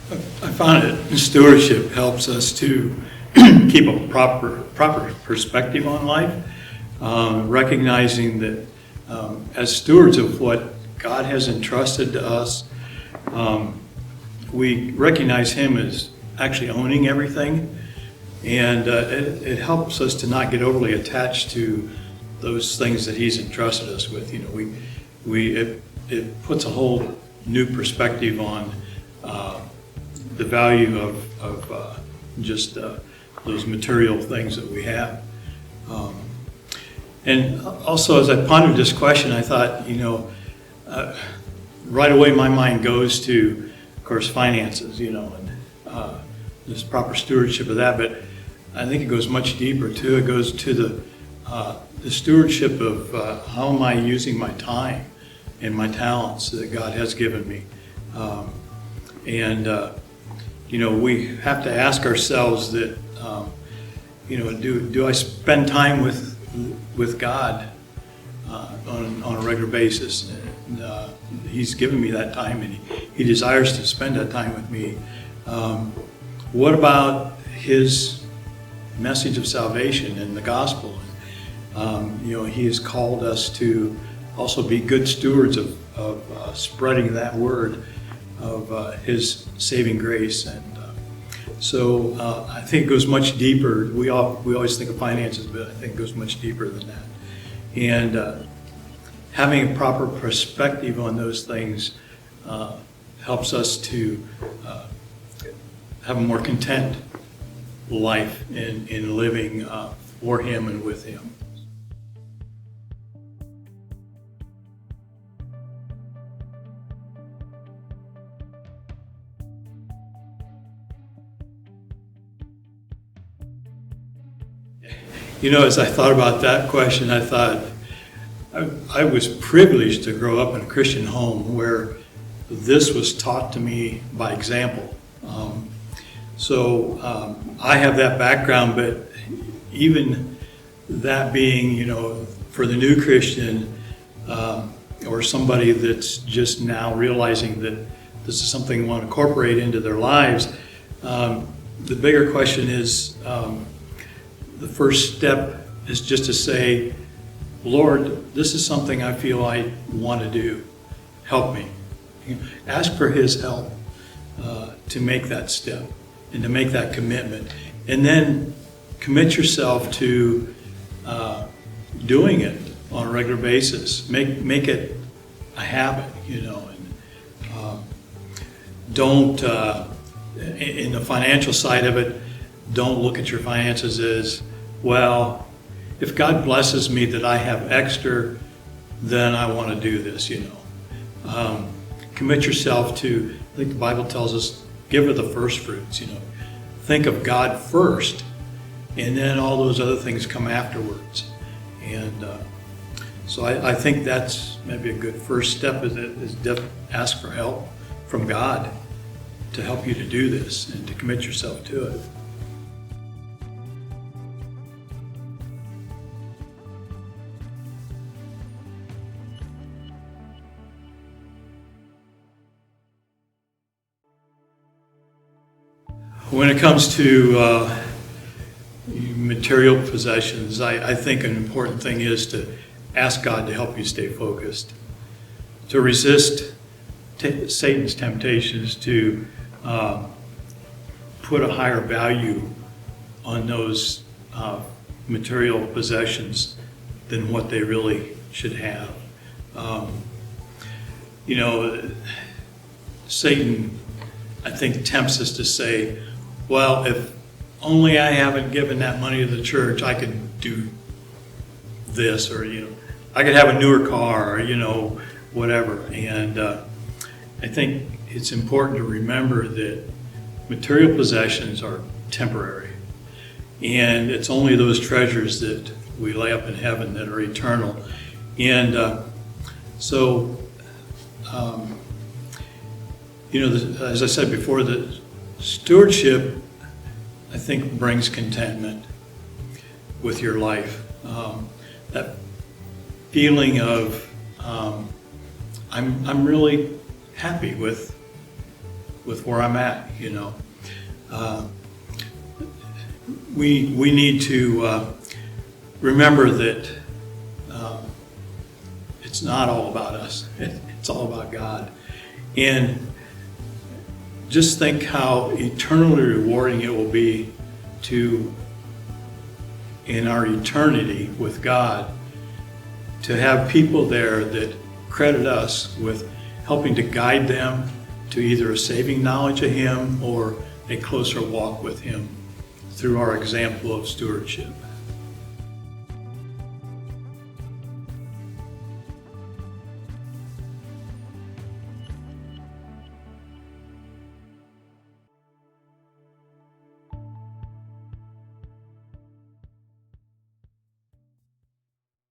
I found it, stewardship helps us to keep a proper perspective on life, recognizing that as stewards of what God has entrusted to us, we recognize Him as actually owning everything, and it helps us to not get overly attached to those things that He's entrusted us with. You know, it puts a whole new perspective on the value of just those material things that we have. And also, as I pondered this question, I thought, you know, right away my mind goes to, of course, finances, you know, and this proper stewardship of that. But I think it goes much deeper too. It goes to the stewardship of how am I using my time and my talents that God has given me. You know, we have to ask ourselves that, you know, do I spend time with God on a regular basis? And, He's given me that time, and He desires to spend that time with me. What about His message of salvation and the gospel? You know, He has called us to also be good stewards of spreading that word of His saving grace. And so I think it goes much deeper. We always think of finances, but I think it goes much deeper than that. And having a proper perspective on those things helps us to have a more content life in living for Him and with Him. You know, as I thought about that question, I thought I was privileged to grow up in a Christian home where this was taught to me by example. I have that background, but even that being, you know, for the new Christian or somebody that's just now realizing that this is something they want to incorporate into their lives, the bigger question is, the first step is just to say, Lord, this is something I feel I want to do. Help me. Ask for His help to make that step and to make that commitment. And then commit yourself to doing it on a regular basis. Make it a habit, you know. And don't, in the financial side of it, don't look at your finances as, well, if God blesses me that I have extra, then I want to do this, you know. Commit yourself to, I think the Bible tells us, give her the first fruits, you know. Think of God first, and then all those other things come afterwards. And so I think that's maybe a good first step, is ask for help from God to help you to do this and to commit yourself to it. When it comes to material possessions, I think an important thing is to ask God to help you stay focused, to resist Satan's temptations to put a higher value on those material possessions than what they really should have. You know, Satan, I think, tempts us to say, well, if only I haven't given that money to the church, I could do this, or, you know, I could have a newer car, or, you know, whatever. And I think it's important to remember that material possessions are temporary, and it's only those treasures that we lay up in heaven that are eternal. And you know, as I said before, the stewardship, I think, brings contentment with your life. That feeling of I'm really happy with with where I'm at, you know. We need to remember that it's not all about us. It's all about God. And just think how eternally rewarding it will be to, in our eternity with God, to have people there that credit us with helping to guide them to either a saving knowledge of Him or a closer walk with Him through our example of stewardship.